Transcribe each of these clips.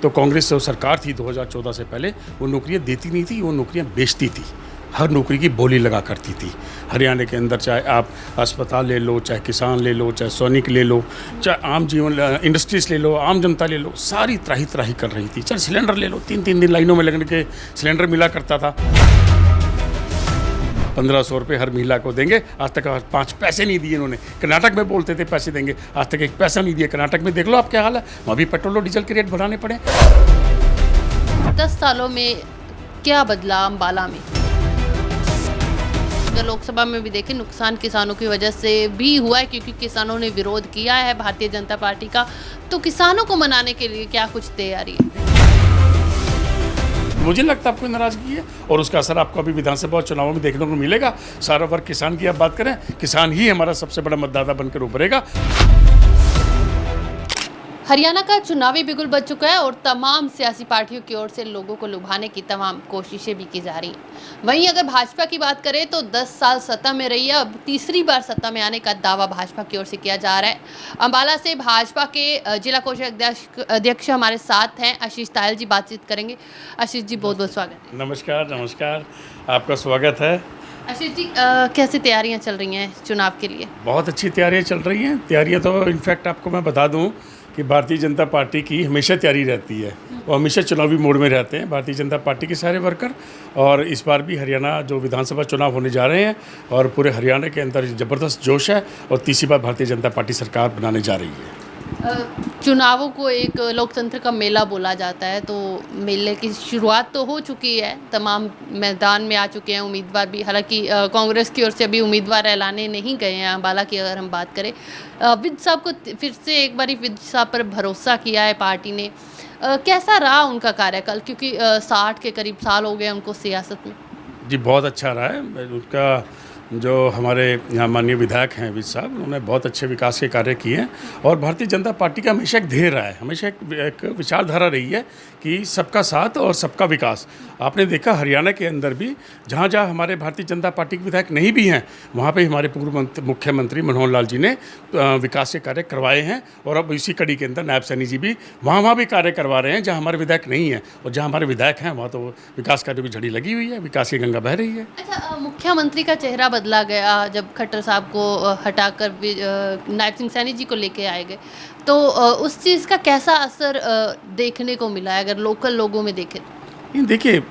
तो कांग्रेस जो सरकार थी 2014 से पहले, वो नौकरियां देती नहीं थी, वो नौकरियां बेचती थी। हर नौकरी की बोली लगा करती थी। हरियाणा के अंदर चाहे आप अस्पताल ले लो, चाहे किसान ले लो, चाहे सैनिक ले लो, चाहे आम जीवन इंडस्ट्रीज ले लो, आम जनता ले लो, सारी त्राही त्राही कर रही थी। चल सिलेंडर ले लो, 3-3 दिन लाइनों में लगने के सिलेंडर मिला करता था। 1500 रुपये हर महिला को देंगे, आज तक 5 पैसे नहीं दिए इन्होंने। कर्नाटक में बोलते थे पैसे देंगे, आज तक 1 पैसा नहीं दिया। कर्नाटक में देख लो आप क्या हाल है, वहाँ भी पेट्रोल और डीजल के रेट बढ़ाने पड़े। 10 सालों में क्या बदला अम्बाला में? अगर लोकसभा में भी देखें, नुकसान किसानों की वजह से भी हुआ है, क्योंकि किसानों ने विरोध किया है भारतीय जनता पार्टी का। तो किसानों को मनाने के लिए क्या कुछ तैयारी है? मुझे लगता है आपको नाराजगी है, और उसका असर आपको अभी विधानसभा चुनावों में देखने को मिलेगा। सारा वर्ग किसान की आप बात करें, किसान ही हमारा सबसे बड़ा मतदाता बनकर उभरेगा। हरियाणा का चुनावी बिगुल बज चुका है और तमाम सियासी पार्टियों की ओर से लोगों को लुभाने की तमाम कोशिशें भी की जा रही हैं। वहीं अगर भाजपा की बात करें तो 10 साल सत्ता में रही है, अब तीसरी बार सत्ता में आने का दावा भाजपा की ओर से किया जा रहा है। अम्बाला से भाजपा के जिला कोषाध्यक्ष अध्यक्ष हमारे साथ हैं, आशीष तायल जी, बातचीत करेंगे। आशीष जी, बहुत बहुत स्वागत है। नमस्कार, नमस्कार, आपका स्वागत है। आशीष जी, कैसी तैयारियां चल रही हैं चुनाव के लिए? बहुत अच्छी तैयारियां चल रही हैं। तैयारियां तो इनफैक्ट आपको मैं बता दूं कि भारतीय जनता पार्टी की हमेशा तैयारी रहती है, वो हमेशा चुनावी मोड में रहते हैं भारतीय जनता पार्टी के सारे वर्कर। और इस बार भी हरियाणा जो विधानसभा चुनाव होने जा रहे हैं, और पूरे हरियाणा के अंदर ज़बरदस्त जोश है, और तीसरी बार भारतीय जनता पार्टी सरकार बनाने जा रही है। चुनावों को एक लोकतंत्र का मेला बोला जाता है, तो मेले की शुरुआत तो हो चुकी है, तमाम मैदान में आ चुके हैं उम्मीदवार भी। हालांकि कांग्रेस की ओर से अभी उम्मीदवार ऐलाने नहीं गए हैं। अम्बाला की अगर हम बात करें, विद साहब को फिर से एक बार विद साहब पर भरोसा किया है पार्टी ने। कैसा रहा उनका कार्यकाल, क्योंकि 60 के करीब साल हो गए उनको सियासत में? जी, बहुत अच्छा रहा है उनका। जो हमारे यहाँ माननीय विधायक हैं विज साहब, उन्होंने बहुत अच्छे विकास के कार्य किए हैं, और भारतीय जनता पार्टी का हमेशा एक ध्येय रहा है, हमेशा एक विचारधारा रही है कि सबका साथ और सबका विकास। आपने देखा हरियाणा के अंदर भी जहाँ जहाँ हमारे भारतीय जनता पार्टी के विधायक नहीं भी हैं, वहाँ पे हमारे पूर्व मुख्यमंत्री मनोहर लाल जी ने विकास के कार्य करवाए हैं, और अब इसी कड़ी के अंदर नायब सैनी जी भी वहाँ भी कार्य करवा रहे हैं जहाँ हमारे विधायक नहीं हैं। और जहाँ हमारे विधायक हैं वहाँ तो विकास कार्यों की झड़ी लगी हुई है, विकास की गंगा बह रही है। अच्छा, मुख्यमंत्री का चेहरा बदला गया जब खट्टर साहब को हटाकर नायब सिंह सैनी जी को लेके आए गए, तो उस चीज़ का कैसा असर देखने को मिला है अगर लोकल लोगों में देखें? देखिए,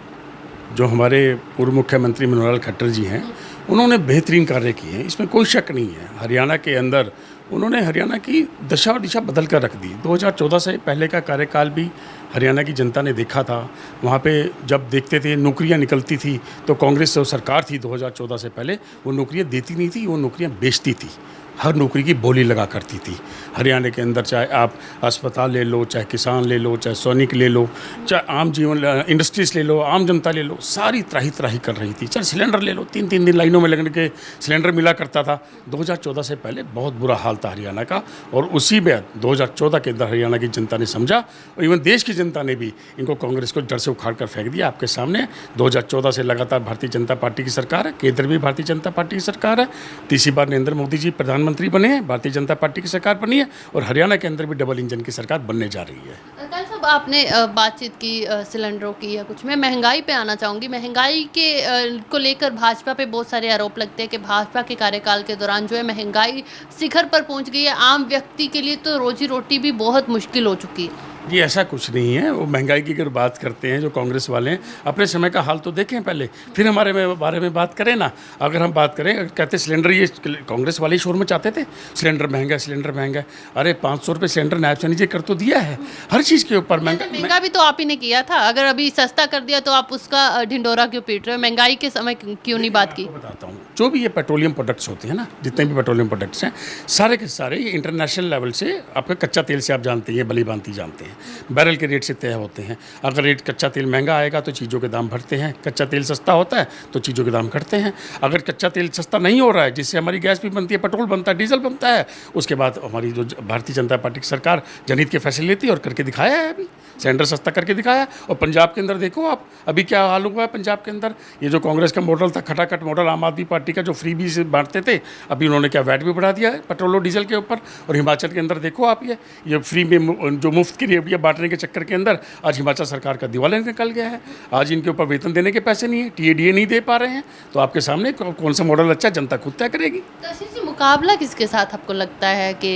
जो हमारे पूर्व मुख्यमंत्री मनोहर लाल खट्टर जी हैं, उन्होंने बेहतरीन कार्य किए हैं, इसमें कोई शक नहीं है। हरियाणा के अंदर उन्होंने हरियाणा की दशा और दिशा बदल कर रख दी। 2014 से पहले का कार्यकाल भी हरियाणा की जनता ने देखा था। वहाँ पे जब देखते थे नौकरियाँ निकलती थी, तो कांग्रेस जो सरकार थी 2014 से पहले, वो नौकरियाँ देती नहीं थी, वो नौकरियाँ बेचती थी। हर नौकरी की बोली लगा करती थी। हरियाणा के अंदर चाहे आप अस्पताल ले लो, चाहे किसान ले लो, चाहे सैनिक ले लो, चाहे आम जीवन इंडस्ट्रीज ले लो, आम जनता ले लो, सारी त्राही त्राही कर रही थी। चल सिलेंडर ले लो, 3-3 दिन लाइनों में लगने के सिलेंडर मिला करता था। 2014 से पहले बहुत बुरा हाल था हरियाणा का, और उसी में 2014 के अंदर हरियाणा की जनता ने समझा, और इवन देश की जनता ने भी इनको कांग्रेस को जड़ से उखाड़ कर फेंक दिया। आपके सामने 2014 से लगातार भारतीय जनता पार्टी की सरकार है, केंद्र भी भारतीय जनता पार्टी की सरकार है। तीसरी बार नरेंद्र मोदी जी प्रधानमंत्री बने हैं, भारतीय जनता पार्टी की सरकार बनी है, और हरियाणा के अंदर भी डबल इंजन की सरकार बनने जा रही है। कल साहब, आपने बातचीत की सिलेंडरों की या कुछ, मैं महंगाई पे आना चाहूँगी। महंगाई के को लेकर भाजपा पे बहुत सारे आरोप लगते हैं कि भाजपा के कार्यकाल के दौरान जो है महंगाई शिखर पर पहुँच गई है। आम व्यक्ति के लिए तो रोजी रोटी भी बहुत मुश्किल हो चुकी है। जी, ऐसा कुछ नहीं है। वो महंगाई की अगर बात करते हैं जो कांग्रेस वाले हैं, अपने समय का हाल तो देखें पहले, फिर हमारे बारे में बात करें ना। अगर हम बात करें, कहते सिलेंडर, ये कांग्रेस वाले शोर में चाहते थे सिलेंडर महंगा, सिलेंडर महंगा। अरे 500 रुपये सिलेंडर नायब सैनी जी कर तो दिया है, हर चीज़ के ऊपर महंगा भी तो आप ही ने किया था। अगर अभी सस्ता कर दिया तो आप उसका ढिंडोरा क्यों पीट रहे हो? महंगाई के समय क्यों नहीं बात की? बताता हूँ, जो भी ये पेट्रोलियम प्रोडक्ट्स होते हैं ना, जितने भी पेट्रोलियम प्रोडक्ट्स हैं, सारे के सारे ये इंटरनेशनल लेवल से आपके कच्चा तेल से आप जानते हैं, भली भांति जानते हैं, बैरल के रेट से तय होते हैं। अगर रेट कच्चा तेल महंगा आएगा तो चीज़ों के दाम बढ़ते हैं, कच्चा तेल सस्ता होता है तो चीज़ों के दाम घटते हैं। अगर कच्चा तेल सस्ता नहीं हो रहा है, जिससे हमारी गैस भी बनती है, पेट्रोल बनता है, डीजल बनता है, उसके बाद हमारी जो भारतीय जनता पार्टी की सरकार जनहित के फैसले लेती है और करके दिखाया है अभी। सिलेंडर सस्ता करके दिखाया। और पंजाब के अंदर देखो आप अभी क्या हाल हुआ है पंजाब के अंदर। ये जो कांग्रेस का मॉडल था, खटाखट मॉडल, आम आदमी पार्टी का जो फ्री भी से बांटते थे, अभी उन्होंने क्या वैट भी बढ़ा दिया है पेट्रोल और डीजल के ऊपर। और हिमाचल के अंदर देखो आप ये फ्री में जो मुफ्त की रेवड़ियाँ बांटने के चक्कर के अंदर आज हिमाचल सरकार का दिवाला निकल गया है। आज इनके ऊपर वेतन देने के पैसे नहीं है, टीएडीए नहीं दे पा रहे हैं। तो आपके सामने कौन सा मॉडल अच्छा जनता खुद तय करेगी। तो आशीष जी, मुकाबला किसके साथ आपको लगता है कि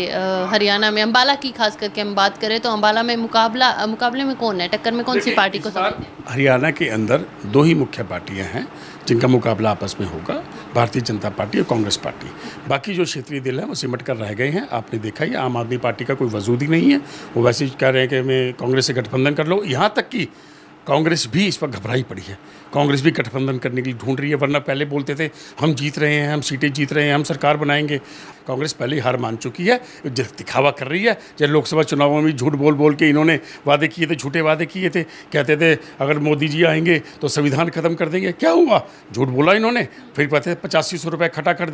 हरियाणा में, अम्बाला की खास करके हम बात करें तो अम्बाला में मुकाबले में कौन है, टक्कर में कौन सी पार्टी को समझते हैं? हरियाणा के अंदर दो ही मुख्य पार्टियां हैं जिनका मुकाबला आपस में होगा, भारतीय जनता पार्टी और कांग्रेस पार्टी। बाकी जो क्षेत्रीय दल हैं वो सिमट कर रह गए हैं। आपने देखा ही आम आदमी पार्टी का कोई वजूद ही नहीं है। वो वैसे ही कह रहे हैं कि मैं कांग्रेस से गठबंधन कर लो। यहाँ तक कि कांग्रेस भी इस पर घबराई पड़ी है। कांग्रेस भी गठबंधन करने के लिए ढूंढ रही है। वरना पहले बोलते थे हम जीत रहे हैं, हम सीटें जीत रहे हैं, हम सरकार बनाएंगे। कांग्रेस पहले ही हार मान चुकी है, दिखावा कर रही है। जब लोकसभा चुनावों में झूठ बोल बोल के इन्होंने वादे किए थे, झूठे वादे किए थे। कहते थे अगर मोदी जी आएंगे तो संविधान खत्म कर देंगे। क्या हुआ? झूठ बोला इन्होंने। फिर कहते थे 8500 रुपये खटा कर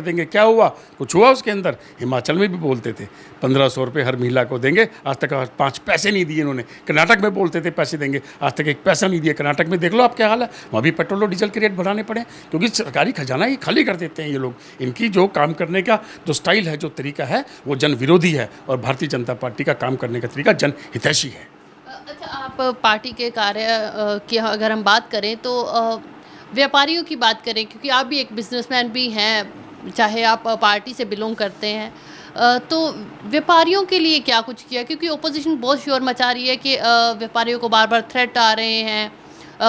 देंगे। क्या हुआ? कुछ हुआ उसके अंदर? हिमाचल में भी बोलते थे 1500 रुपये हर महिला को देंगे। आज तक 5 पैसे नहीं दिए इन्होंने। कर्नाटक में बोलते थे पैसे देंगे, आज तक 1 पैसा नहीं दिया। कर्नाटक में देख लो आप क्या हाल है। वहाँ भी पेट्रोल और डीजल के रेट बढ़ाने पड़े, क्योंकि सरकारी खजाना ही खाली कर देते हैं ये लोग। इनकी जो काम करने का जो स्टाइल है, जो तरीका है, वो जन विरोधी है। और भारतीय जनता पार्टी का काम करने का तरीका जन हितैषी है। अच्छा, आप पार्टी के कार्य की अगर हम बात करें तो व्यापारियों की बात करें, क्योंकि आप भी एक बिजनेसमैन भी हैं, चाहे आप पार्टी से बिलोंग करते हैं, तो व्यापारियों के लिए क्या कुछ किया? क्योंकि ओपोजिशन बहुत शोर मचा रही है कि व्यापारियों को बार बार थ्रेट आ रहे हैं,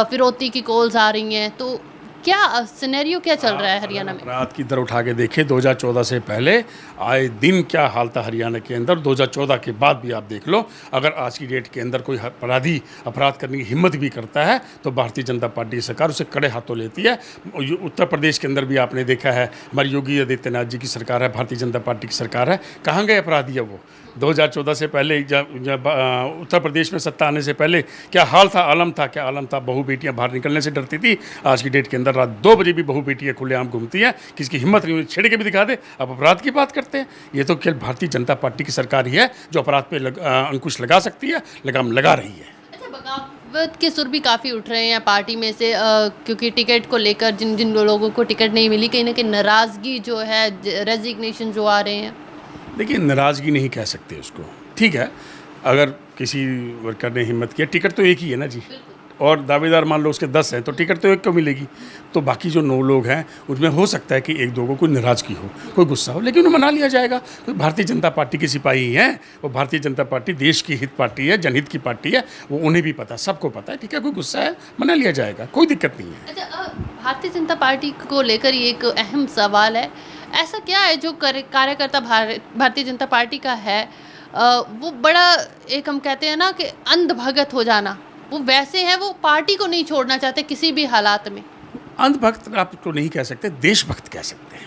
फिरौती की कॉल्स आ रही हैं। तो क्या सिनेरियो क्या चल रहा है हरियाणा में? अपराध की दर उठा के देखें 2014 से पहले आए दिन क्या हाल था हरियाणा के अंदर। 2014 के बाद भी आप देख लो, अगर आज की डेट के अंदर कोई अपराधी अपराध करने की हिम्मत भी करता है तो भारतीय जनता पार्टी की सरकार उसे कड़े हाथों लेती है। उत्तर प्रदेश के अंदर भी आपने देखा है, हमारी योगी आदित्यनाथ जी की सरकार है, भारतीय जनता पार्टी की सरकार है। कहाँ गए अपराधी है वो? 2014 से पहले जब उत्तर प्रदेश में सत्ता आने से पहले क्या हाल था, आलम था, क्या आलम था। बहू बेटियां बाहर निकलने से डरती थी। आज की डेट के अंदर रात 2 बजे भी बहू बेटियां खुलेआम घूमती हैं, किसकी हिम्मत नहीं, छेड़ के भी दिखा दे। अब अपराध की बात करते हैं। ये तो केवल भारतीय जनता पार्टी की सरकार ही है जो अपराध पे अंकुश लगा सकती है, लगाम लगा रही है। अच्छा, बगावत के सुर भी काफ़ी उठ रहे हैं पार्टी में से, क्योंकि टिकट को लेकर जिन जिन लोगों को टिकट नहीं मिली, कहीं ना कहीं नाराज़गी जो है, रेजिग्नेशन जो आ रहे हैं। देखिए, नाराज़गी नहीं कह सकते उसको। ठीक है, अगर किसी वर्कर ने हिम्मत किया, टिकट तो एक ही है ना जी, और दावेदार मान लो उसके 10 हैं तो टिकट तो एक को मिलेगी। तो बाकी जो 9 लोग हैं उसमें हो सकता है कि 1-2 को कोई नाराज़गी हो, कोई गुस्सा हो, लेकिन उन्हें मना लिया जाएगा। कोई भारतीय जनता पार्टी के सिपाही हैं, वो भारतीय जनता पार्टी देश की हित पार्टी है, जनहित की पार्टी है, वो उन्हें भी पता, सबको पता है। ठीक है, कोई गुस्सा है, मना लिया जाएगा, कोई दिक्कत नहीं है। अच्छा, भारतीय जनता पार्टी को लेकर ये एक अहम सवाल है, ऐसा क्या है जो कार्यकर्ता भारतीय जनता पार्टी का है, वो बड़ा, एक हम कहते हैं ना कि अंधभगत हो जाना, वो वैसे हैं, वो पार्टी को नहीं छोड़ना चाहते किसी भी हालात में। अंधभक्त आपको नहीं कह सकते, देशभक्त कह सकते हैं,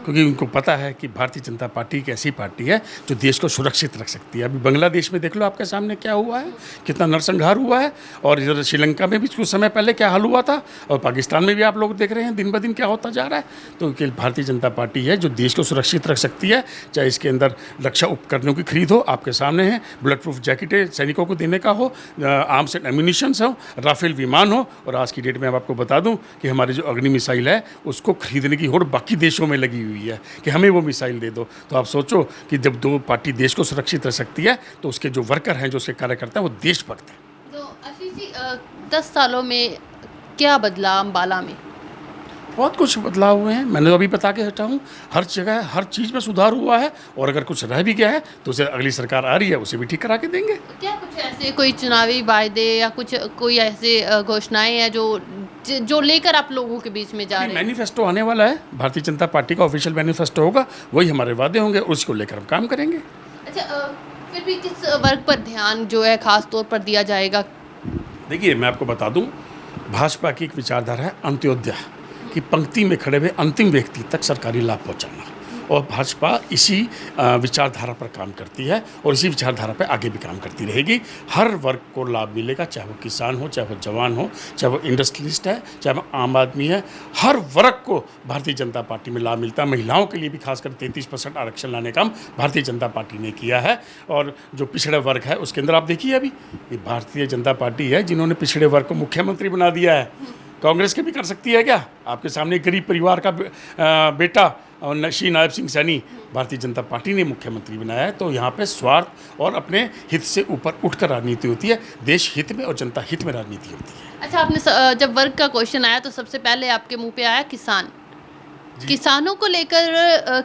क्योंकि उनको पता है कि भारतीय जनता पार्टी एक ऐसी पार्टी है जो देश को सुरक्षित रख सकती है। अभी बांग्लादेश में देख लो आपके सामने क्या हुआ है, कितना नरसंहार हुआ है। और इधर श्रीलंका में भी कुछ समय पहले क्या हाल हुआ था, और पाकिस्तान में भी आप लोग देख रहे हैं दिन ब दिन क्या होता जा रहा है। तो भारतीय जनता पार्टी है जो देश को सुरक्षित रख सकती है, चाहे इसके अंदर रक्षा उपकरणों की खरीद हो, आपके सामने है, बुलेट प्रूफ जैकेटें सैनिकों को देने का हो, आर्म्स एंड एम्यूनिशंस हो, राफेल विमान हो। और आज की डेट में अब आपको बता दूं कि हमारी जो अग्नि मिसाइल है उसको खरीदने की होड़ बाकी देशों में लगी हुई है कि हमें वो मिसाइल दे दो। तो आप सोचो कि जब 2 पार्टी देश को सुरक्षित रख सकती है तो उसके जो वर्कर हैं, जो उसके कार्यकर्ता हैं, वो देशभक्त हैं। तो आशीष जी, 10 सालों में क्या बदला अम्बाला में? बहुत कुछ बदलाव हुए हैं, मैंने तो अभी बता के हटा हूँ। हर जगह हर चीज़ में सुधार हुआ है, और अगर कुछ रह भी गया है तो उसे अगली सरकार आ रही है उसे भी ठीक करा के देंगे। क्या कुछ ऐसे कोई चुनावी वायदे या कोई ऐसे घोषणाएं हैं जो लेकर आप लोगों के बीच में जा रहे हैं? मैनिफेस्टो आने वाला है, भारतीय जनता पार्टी का ऑफिशियल मैनिफेस्टो होगा, वही हमारे वादे होंगे, उसको लेकर हम काम करेंगे। अच्छा, फिर भी किस वर्ग पर ध्यान जो है खास तौर पर दिया जाएगा? देखिए, मैं आपको बता दूं, भाजपा की एक विचारधारा है अंत्योदय, कि पंक्ति में खड़े हुए अंतिम व्यक्ति तक सरकारी लाभ पहुंचाना। और भाजपा इसी विचारधारा पर काम करती है और इसी विचारधारा पर आगे भी काम करती रहेगी। हर वर्ग को लाभ मिलेगा, चाहे वो किसान हो, चाहे वो जवान हो, चाहे वो इंडस्ट्रियलिस्ट है, चाहे वो आम आदमी है, हर वर्ग को भारतीय जनता पार्टी में लाभ मिलता है। महिलाओं के लिए भी खासकर 33% आरक्षण लाने का काम भारतीय जनता पार्टी ने किया है। और जो पिछड़े वर्ग है उसके अंदर आप देखिए, अभी ये भारतीय जनता पार्टी है जिन्होंने पिछड़े वर्ग को मुख्यमंत्री बना दिया है। कांग्रेस के भी कर सकती है क्या? आपके सामने एक गरीब परिवार का बेटा और श्री नायब सिंह सैनी भारतीय जनता पार्टी ने मुख्यमंत्री बनाया है। तो यहाँ पे स्वार्थ और अपने हित से ऊपर उठकर राजनीति होती है, देश हित में और जनता हित में राजनीति होती है। अच्छा, आपने जब वर्ग का क्वेश्चन आया तो सबसे पहले आपके मुंह पे आया किसान। किसानों को लेकर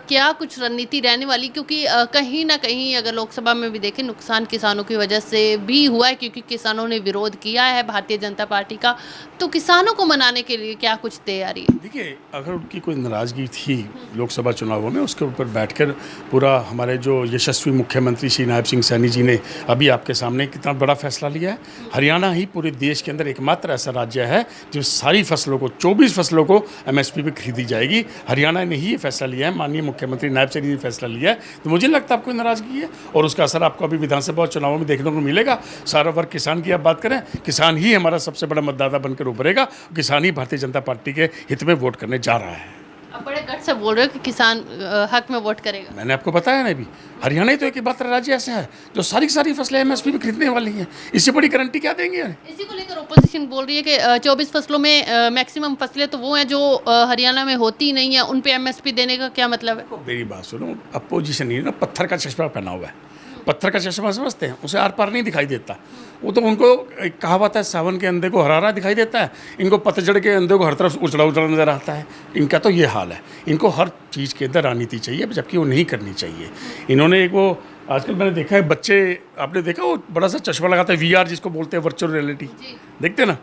क्या कुछ रणनीति रहने वाली, क्योंकि कहीं ना कहीं अगर लोकसभा में भी देखें नुकसान किसानों की वजह से भी हुआ है, क्योंकि किसानों ने विरोध किया है भारतीय जनता पार्टी का। तो किसानों को मनाने के लिए क्या कुछ तैयारी है? देखिए, अगर उनकी कोई नाराज़गी थी लोकसभा चुनावों में, उसके ऊपर बैठकर पूरा हमारे जो यशस्वी मुख्यमंत्री श्री नायब सिंह सैनी जी ने अभी आपके सामने कितना बड़ा फैसला लिया है। हरियाणा ही पूरे देश के अंदर एकमात्र ऐसा राज्य है जो सारी फसलों को 24 फसलों को MSP पे खरीदी जाएगी। हरियाणा ने ही ये फैसला लिया है, माननीय मुख्यमंत्री नायब सैनी ने फैसला लिया है। तो मुझे नहीं लगता आपको नाराज़गी है, और उसका असर आपको अभी विधानसभा चुनावों में देखने को मिलेगा। सारा वर्ग किसान की आप बात करें, किसान ही हमारा सबसे बड़ा मतदाता बनकर उभरेगा, किसान ही भारतीय जनता पार्टी के हित में वोट करने जा रहा है। अब बड़े गट से बोल रहे हो कि किसान हक में वोट करेगा। मैंने आपको बताया ना, अभी हरियाणा ही तो एक मात्र राज्य ऐसा है जो सारी फसलें MSP में खरीदने वाली हैं। इससे बड़ी गारंटी क्या देंगे? इसी को लेकर ओपोजिशन बोल रही है कि 24 फसलों में मैक्सिमम फसलें तो वो हैं जो हरियाणा में होती नहीं है, उन पे MSP देने का क्या मतलब है? मेरी बात सुनो, अपोजिशन ही ना पत्थर का चश्मा पहना हुआ है। पत्थर का चश्मा समझते हैं, उसे आर पार नहीं दिखाई देता। वो तो उनको एक कहावत है, सावन के अंधे को हरारा दिखाई देता है, इनको पतझड़ के अंधे को हर तरफ उजड़ा नजर आता है। इनका तो ये हाल है, इनको हर चीज़ के अंदर राजनीति चाहिए, जबकि वो नहीं करनी चाहिए। इन्होंने एक वो आजकल मैंने देखा है, बच्चे आपने देखा वो बड़ा सा चश्मा लगाता है, VR जिसको बोलते हैं, वर्चुअल रियलिटी, देखते ना,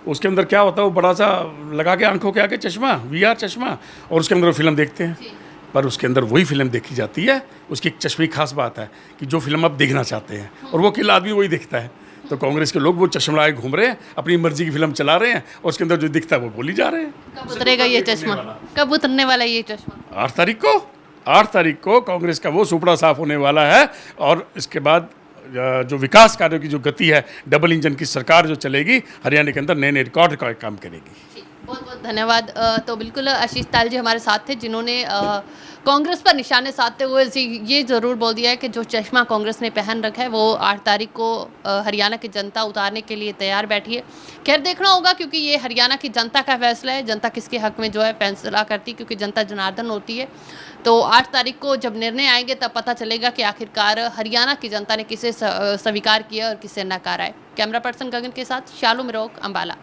उसके अंदर क्या होता है, वो बड़ा सा लगा के आंखों के आगे चश्मा, VR चश्मा, और उसके अंदर फिल्म देखते हैं। पर उसके अंदर वही फिल्म देखी जाती है। उसकी एक चश्मे की खास बात है कि जो फिल्म आप देखना चाहते हैं, और वो अकेला आदमी वही दिखता है। तो कांग्रेस के लोग वो चश्मा लगाए घूम रहे हैं, अपनी मर्जी की फिल्म चला रहे हैं, और उसके अंदर जो दिखता है वो बोली जा रहे हैं। कब उतरेगा ये चश्मा? कब उतरने वाला ये चश्मा? 8 तारीख को कांग्रेस का वो सुपड़ा साफ होने वाला है। और इसके बाद जो विकास कार्यों की जो गति है, डबल इंजन की सरकार जो चलेगी हरियाणा के अंदर, नए रिकॉर्ड का काम करेगी। बहुत बहुत धन्यवाद। तो बिल्कुल आशीष तायल जी हमारे साथ थे, जिन्होंने कांग्रेस पर निशाने साधते हुए ये ज़रूर बोल दिया है कि जो चश्मा कांग्रेस ने पहन रखा है वो 8 तारीख को हरियाणा की जनता उतारने के लिए तैयार बैठी है। खैर देखना होगा, क्योंकि ये हरियाणा की जनता का फैसला है, जनता किसके हक में जो है फैसला करती, क्योंकि जनता जनार्दन होती है। तो 8 तारीख को जब निर्णय आएंगे तब पता चलेगा कि आखिरकार हरियाणा की जनता ने किसे स्वीकार किया और किसे नकारा है। कैमरा पर्सन गगन के साथ शालू मिरोक, अम्बाला।